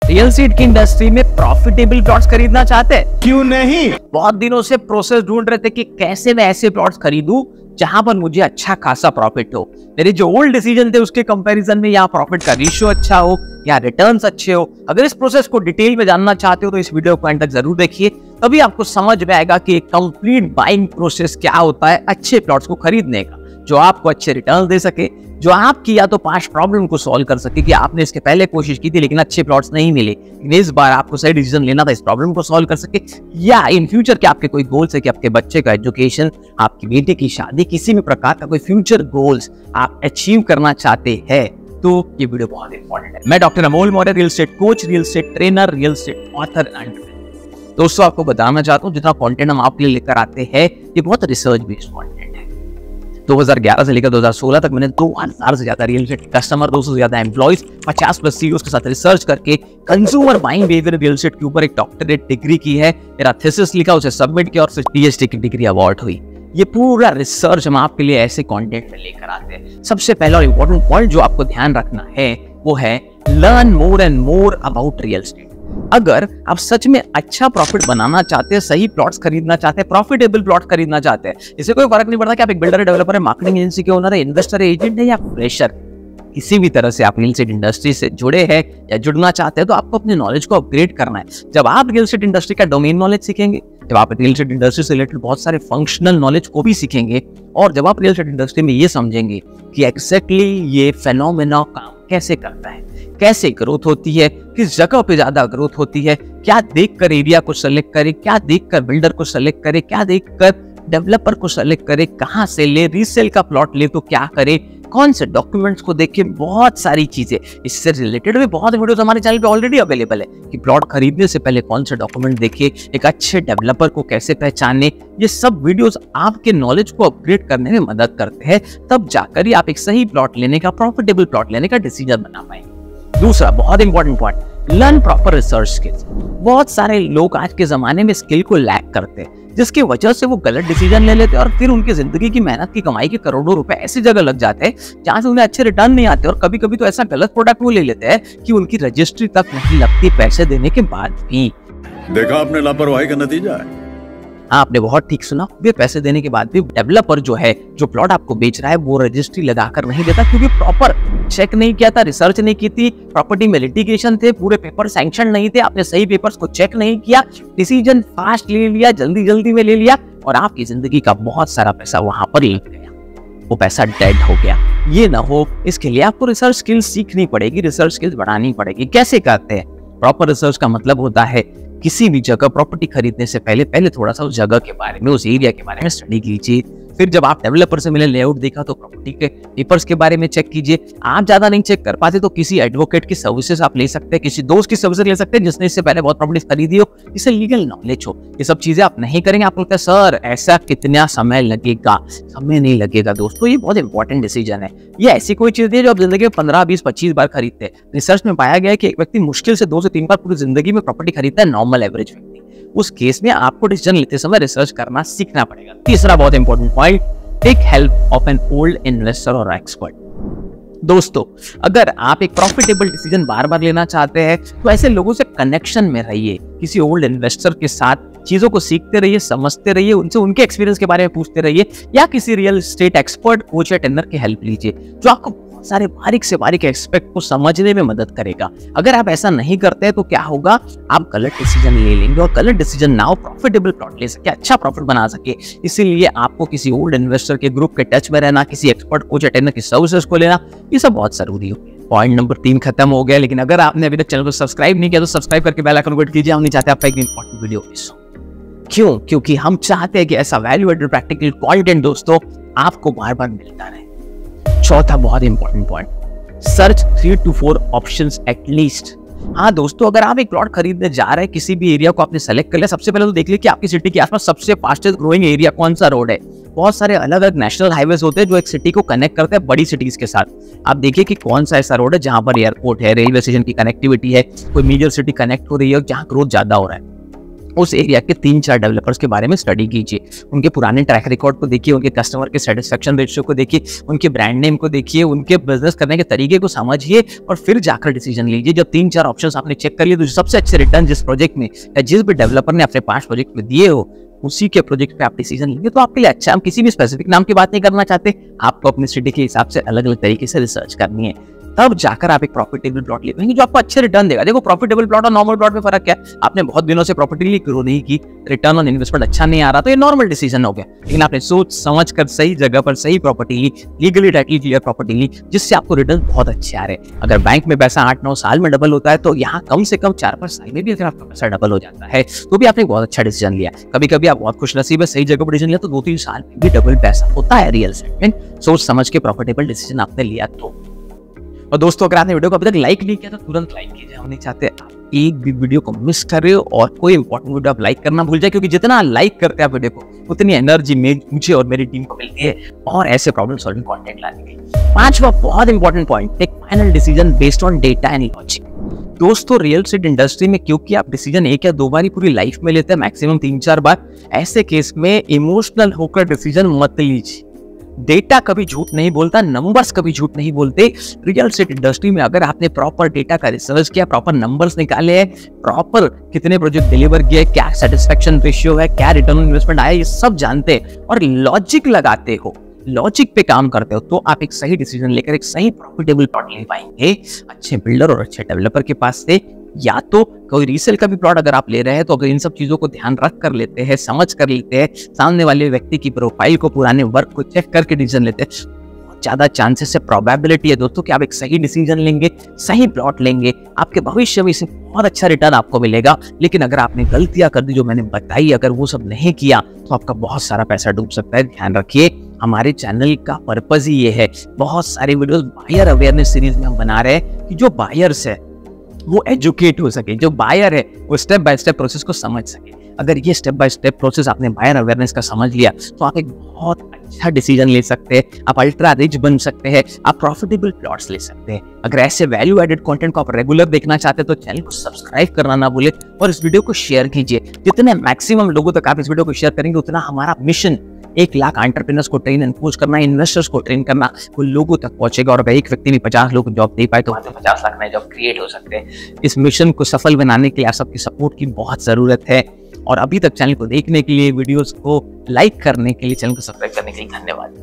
Real estate की industry में profitable plots खरीदना चाहते हैं? क्यों नहीं? बहुत दिनों से प्रोसेस ढूंढ रहे थे कि कैसे मैं ऐसे प्लॉट्स खरीदूं जहां पर मुझे अच्छा खासा प्रॉफिट हो। मेरे जो ओल्ड डिसीजन थे उसके कंपैरिजन में यहाँ प्रॉफिट का रेशियो अच्छा हो, या रिटर्न्स अच्छे हो। अगर इस प्रोसेस को डिटेल में जानना चाहते हो तो इस वीडियो को एंड तक जरूर देखिए, तभी आपको समझ में आएगा कि एक कंप्लीट बाइंग प्रोसेस क्या होता है अच्छे प्लॉट्स को खरीदने का, जो आपको अच्छे रिटर्न दे सके, जो आपकी या तो पास्ट प्रॉब्लम को सॉल्व कर सके कि आपने इसके पहले कोशिश की थी लेकिन अच्छे प्लॉट्स नहीं मिले, इस बार आपको सही डिसीजन लेना था, इस प्रॉब्लम को सॉल्व कर सके, या इन फ्यूचर के आपके कोई गोल्स है कि आपके बच्चे का एजुकेशन, आपकी बेटे की शादी, किसी भी प्रकार का कोई फ्यूचर गोल्स आप अचीव करना चाहते हैं, तो ये वीडियो बहुत इंपॉर्टेंट है। मैं doctor Amol Maurya, real estate coach, real estate trainer, real estate author and दोस्तों आपको बताना चाहता हूँ जितना कंटेंट हम आपके लिए लेकर आते हैं ये बहुत रिसर्च बेस्ड कंटेंट है। 2011 से लेकर 2016 तक मैंने 2000 से ज्यादा रियल एस्टेट कस्टमर, 200 से ज्यादा एम्प्लॉइज, 50+ सीईओज के साथ रिसर्च करके consumer buying behaviour real estate के ऊपर एक डॉक्टरेट डिग्री की है। मेरा थीसिस लिखा, उसे सबमिट किया और फिर पीएचडी की डिग्री अवार्ड हुई। ये पूरा रिसर्च हम आपके लिए ऐसे कंटेंट में लेकर आते हैं। सबसे पहला और इंपॉर्टेंट पॉइंट जो आपको ध्यान रखना है वो है learn more and more about real estate. अगर आप सच में अच्छा प्रॉफिट बनाना चाहते हैं, सही प्लॉट्स खरीदना चाहते हैं, प्रॉफिटेबल प्लॉट खरीदना चाहते हैं, इससे कोई फर्क नहीं पड़ता कि आप एक बिल्डर है, डेवलपर है, मार्केटिंग एजेंसी के ओनर है, इन्वेस्टर है, एजेंट है या फ्रेशर, किसी भी तरह से आप रियल एस्टेट इंडस्ट्री से जुड़े हैं या जुड़ना चाहते हैं तो आपको अपने नॉलेज को अपग्रेड करना है। जब आप रियल एस्टेट इंडस्ट्री का डोमेन नॉलेज सीखेंगे, जब आप रियल एस्टेट इंडस्ट्री से रिलेटेड बहुत सारे फंक्शनल नॉलेज को भी सीखेंगे, और जब आप रियल एस्टेट इंडस्ट्री में ये समझेंगे कि एग्जैक्टली ये फेनोमेना काम कैसे करता है, कैसे ग्रोथ होती है, किस जगह पे ज्यादा ग्रोथ होती है, क्या देखकर एरिया को सेलेक्ट करे, क्या देखकर बिल्डर को सेलेक्ट करे, क्या देखकर डेवलपर को सेलेक्ट करे, कहां से ले, रीसेल का प्लॉट ले तो क्या करे, कौन से डॉक्यूमेंट्स को देखे, बहुत सारी चीजें इससे रिलेटेड भी बहुत वीडियोस हमारे चैनल पे ऑलरेडी अवेलेबल है कि प्लॉट खरीदने से पहले कौन से डॉक्यूमेंट देखे, एक अच्छे डेवलपर को कैसे पहचाने। ये सब वीडियोस आपके नॉलेज को अपग्रेड करने में मदद करते हैं, तब जाकर ही आप एक सही प्लॉट लेने का, प्रॉफिटेबल प्लॉट लेने का डिसीजन बना पाएंगे। दूसरा बहुत important point, learn proper research skills. बहुत सारे लोग आज के जमाने में स्किल को लैक करते हैं, जिसकी वजह से वो गलत डिसीजन ले लेते हैं और फिर उनकी जिंदगी की मेहनत की कमाई के करोड़ों रुपए ऐसी जगह लग जाते हैं जहां से उन्हें अच्छे रिटर्न नहीं आते, और कभी कभी तो ऐसा गलत प्रोडक्ट वो ले लेते हैं कि उनकी रजिस्ट्री तक नहीं लगती पैसे देने के बाद भी। देखा आपने लापरवाही का नतीजा है। आपने बहुत ठीक सुना, वे पैसे देने के बाद भी डेवलपर जो है, जो प्लॉट आपको बेच रहा है, वो रजिस्ट्री लगाकर नहीं देता क्योंकि प्रॉपर चेक नहीं किया था, रिसर्च नहीं की थी, प्रॉपर्टी में लिटिगेशन थे, पूरे पेपर सैंक्शन नहीं थे, आपने सही पेपर्स को चेक नहीं किया, डिसीजन फास्ट ले लिया, जल्दी जल्दी में ले लिया, और आपकी जिंदगी का बहुत सारा पैसा वहां पर लग गया, वो पैसा डेड हो गया। ये ना हो, इसके लिए आपको रिसर्च स्किल्स सीखनी पड़ेगी, रिसर्च स्किल्स बढ़ानी पड़ेगी। कैसे करते हैं? प्रॉपर रिसर्च का मतलब होता है किसी भी जगह प्रॉपर्टी खरीदने से पहले थोड़ा सा उस जगह के बारे में, उस एरिया के बारे में स्टडी कीजिए। फिर जब आप डेवलपर से मिले, लेआउट देखा, तो प्रॉपर्टी के पेपर्स के बारे में चेक कीजिए। आप ज्यादा नहीं चेक कर पाते तो किसी एडवोकेट की सर्विसेज आप ले सकते हैं, किसी दोस्त की सर्विसेज ले सकते हैं जिसने इससे पहले बहुत प्रॉपर्टी खरीदी हो, इससे लीगल नॉलेज हो। ये सब चीजें आप नहीं करेंगे, आपको लगता है सर ऐसा कितना समय लगेगा, समय नहीं लगेगा। दोस्तों ये बहुत इंपॉर्टेंट डिसीजन है। ये ऐसी कोई चीज है जो आप जिंदगी में 15, 20, 25 बार खरीदते हैं। रिसर्च में पाया गया है कि एक व्यक्ति मुश्किल से 2 से 3 बार पूरी जिंदगी में प्रॉपर्टी खरीदता है, नॉर्मल एवरेज व्यक्ति। उस केस में आपको डिसीजन लेते समय रिसर्च करना सीखना पड़ेगा। तीसरा बहुत important point, take help of an old investor और एक्सपर्ट। दोस्तों अगर आप एक प्रॉफिटेबल डिसीजन बार बार लेना चाहते हैं तो ऐसे लोगों से कनेक्शन में रहिए, किसी ओल्ड इन्वेस्टर के साथ चीजों को सीखते रहिए, समझते रहिए, उनसे उनके एक्सपीरियंस के बारे में पूछते रहिए, या किसी रियल एस्टेट एक्सपर्ट, कोच या ट्रेनर की हेल्प लीजिए जो आपको सारे बारीक से बारीक एस्पेक्ट को समझने में मदद करेगा। अगर आप ऐसा नहीं करते हैं तो क्या होगा, आप गलत डिसीजन ले लेंगे, और गलत डिसीजन ना हो प्रॉफिटेबल प्लॉट ले सके, अच्छा प्रॉफिट बना सके। इसीलिए आपको किसी ओल्ड इन्वेस्टर के ग्रुप के टच में रहना, किसी एक्सपर्ट कोच या ट्रेनर की सर्विसेज को लेना, ये सब बहुत जरूरी हो। पॉइंट नंबर 3 खत्म हो गया, लेकिन अगर आपने अभी तक चैनल को सब्सक्राइब नहीं किया तो सब्सक्राइब करके बेल आइकन को हिट कीजिए। हम नहीं चाहते आपका एक इंपॉर्टेंट वीडियो मिस हो। क्यों? क्योंकि हम चाहते हैं कि ऐसा वैल्यू एडेड प्रैक्टिकल कंटेंट दोस्तों आपको बार बार मिलता रहे। चौथा बहुत important point, search 3 to 4 options at least. हाँ दोस्तों, अगर आप एक प्लॉट खरीदने जा रहे हैं, किसी भी एरिया को आपने सेलेक्ट कर लिया, सबसे पहले तो देख लीजिए कि आपकी सिटी के आसपास सबसे फास्टेस्ट ग्रोइंग एरिया कौन सा रोड है। बहुत सारे अलग अलग नेशनल हाईवेज होते हैं जो एक सिटी को कनेक्ट करते हैं बड़ी सिटीज के साथ। आप देखिए कि कौन सा ऐसा रोड है जहां पर एयरपोर्ट है, रेलवे स्टेशन की कनेक्टिविटी है, कोई मेजर सिटी कनेक्ट हो रही है, जहां ग्रोथ ज्यादा हो रहा है। उस एरिया के 3-4 डेवलपर्स के बारे में स्टडी कीजिए, उनके पुराने ट्रैक रिकॉर्ड को देखिए, उनके कस्टमर के सेटिस्फेक्शन रेशियो को देखिए, उनके ब्रांड नेम को देखिए, उनके बिजनेस करने के तरीके को समझिए और फिर जाकर डिसीजन लीजिए। जब 3-4 ऑप्शंस आपने चेक कर लिए तो सबसे अच्छे रिटर्न जिस प्रोजेक्ट में या जिस भी डेवलपर ने अपने 5 प्रोजेक्ट में दिए हो उसी के प्रोजेक्ट पे आप डिसीजन लेंगे तो आपके लिए अच्छा। हम किसी भी स्पेसिफिक नाम की बात नहीं करना चाहते, आपको अपनी सिटी के हिसाब से अलग अलग तरीके से रिसर्च करनी है, तब जाकर आप एक प्रॉफिटेबल प्लॉट ले पाएंगे जो आपको अच्छे रिटर्न देगा। देखो प्रॉफिटेबल प्लॉट और नॉर्मल प्लॉट में फर्क क्या है, आपने बहुत दिनों से प्रॉपर्टी ग्रो नहीं की, रिटर्न ऑन इन्वेस्टमेंट अच्छा नहीं आ रहा तो ये नॉर्मल डिसीजन हो गया, लेकिन आपने सोच समझ कर सही जगह पर सही प्रॉपर्टी ली, लीगली टाइटल क्लियर प्रॉपर्टी ली, जिससे आपको रिटर्न बहुत अच्छे आ रहे। अगर बैंक में पैसा 8-9 साल में डबल होता है तो यहाँ कम से कम 4-5 साल में भी अगर आपका पैसा डबल हो जाता है तो भी आपने बहुत अच्छा डिसीजन लिया। कभी कभी आप बहुत खुश नसीब है, सही जगह पर डिसीजन लिया तो 2-3 साल में भी डबल पैसा होता है रियल एस्टेट में, सोच समझ के प्रॉफिटेबल डिसीजन आपने लिया तो। और दोस्तों अगर आपने वीडियो को अभी तक लाइक नहीं किया तो तुरंत लाइक कीजिए, हम नहीं चाहते आप एक भी वीडियो को मिस कर रहे हो और कोई इंपॉर्टेंट वीडियो आप लाइक करना भूल जाए, क्योंकि जितना लाइक करते हैं आप वीडियो को उतनी एनर्जी मुझे और मेरी टीम को मिलती है और ऐसे प्रॉब्लम सॉल्विंग कंटेंट लाने के लिए। 5वां बहुत important point, take final decision based on data and logic. दोस्तों रियल एस्टेट इंडस्ट्री में क्योंकि आप डिसीजन 1 या 2 बार ही पूरी लाइफ में लेते हैं, मैक्सिमम 3-4 बार, ऐसे केस में इमोशनल होकर डिसीजन मत लीजिए। डेटा कभी झूठ नहीं बोलता, नंबर्स कभी झूठ नहीं बोलते। रियल एस्टेट इंडस्ट्री में अगर आपने प्रॉपर डेटा का रिसर्च किया, प्रॉपर नंबर्स निकाले हैं, प्रॉपर कितने प्रोजेक्ट डिलीवर किए, क्या सेटिस्फेक्शन रेशियो है, क्या रिटर्न ऑन इन्वेस्टमेंट आया, ये सब जानते हैं और लॉजिक लगाते हो, लॉजिक पे काम करते हो तो आप एक सही डिसीजन लेकर एक सही प्रॉफिटेबल प्लॉट ले पाएंगे अच्छे बिल्डर और अच्छे डेवलपर के पास से। या तो कोई रीसेल का भी प्लॉट अगर आप ले रहे हैं तो अगर इन सब चीजों को ध्यान रख कर लेते हैं, समझ कर लेते हैं, सामने वाले व्यक्ति की प्रोफाइल को, पुराने वर्क को चेक करके डिसीजन लेते हैं, बहुत ज्यादा चांसेस है, प्रोबेबिलिटी है दोस्तों कि आप एक सही डिसीजन लेंगे, सही प्लॉट लेंगे, आपके भविष्य में इससे बहुत अच्छा रिटर्न आपको मिलेगा। लेकिन अगर आपने गलतियां कर दी जो मैंने बताई, अगर वो सब नहीं किया तो आपका बहुत सारा पैसा डूब सकता है। ध्यान रखिए, हमारे चैनल का पर्पज ही ये है, बहुत सारे वीडियोस बायर अवेयरनेस सीरीज में हम बना रहे हैं कि जो बायर्स है वो एजुकेट हो सके, जो बायर है वो स्टेप बाय स्टेप प्रोसेस को समझ सके। अगर ये स्टेप बाय स्टेप प्रोसेस आपने बायर अवेयरनेस का समझ लिया तो आप एक बहुत अच्छा डिसीजन ले सकते हैं, आप अल्ट्रा रिच बन सकते हैं, आप प्रॉफिटेबल प्लॉट्स ले सकते हैं। अगर ऐसे वैल्यू एडेड कंटेंट को आप रेगुलर देखना चाहते हैं तो चैनल को सब्सक्राइब करना ना भूले और इस वीडियो को शेयर कीजिए। जितने मैक्सिमम लोगों तक आप इस वीडियो को शेयर करेंगे उतना हमारा मिशन 1 लाख एंटरप्रेन्योर्स को ट्रेन एंड कोच करना, इन्वेस्टर्स को ट्रेन करना, वो लोगों तक पहुंचेगा। और अगर एक व्यक्ति भी 50 लोग जॉब दे पाए तो वहां से 50 लाख नए जॉब क्रिएट हो सकते हैं। इस मिशन को सफल बनाने के लिए आप सबकी सपोर्ट की बहुत जरूरत है और अभी तक चैनल को देखने के लिए, वीडियोस को लाइक करने के लिए, चैनल को सब्सक्राइब करने के लिए धन्यवाद।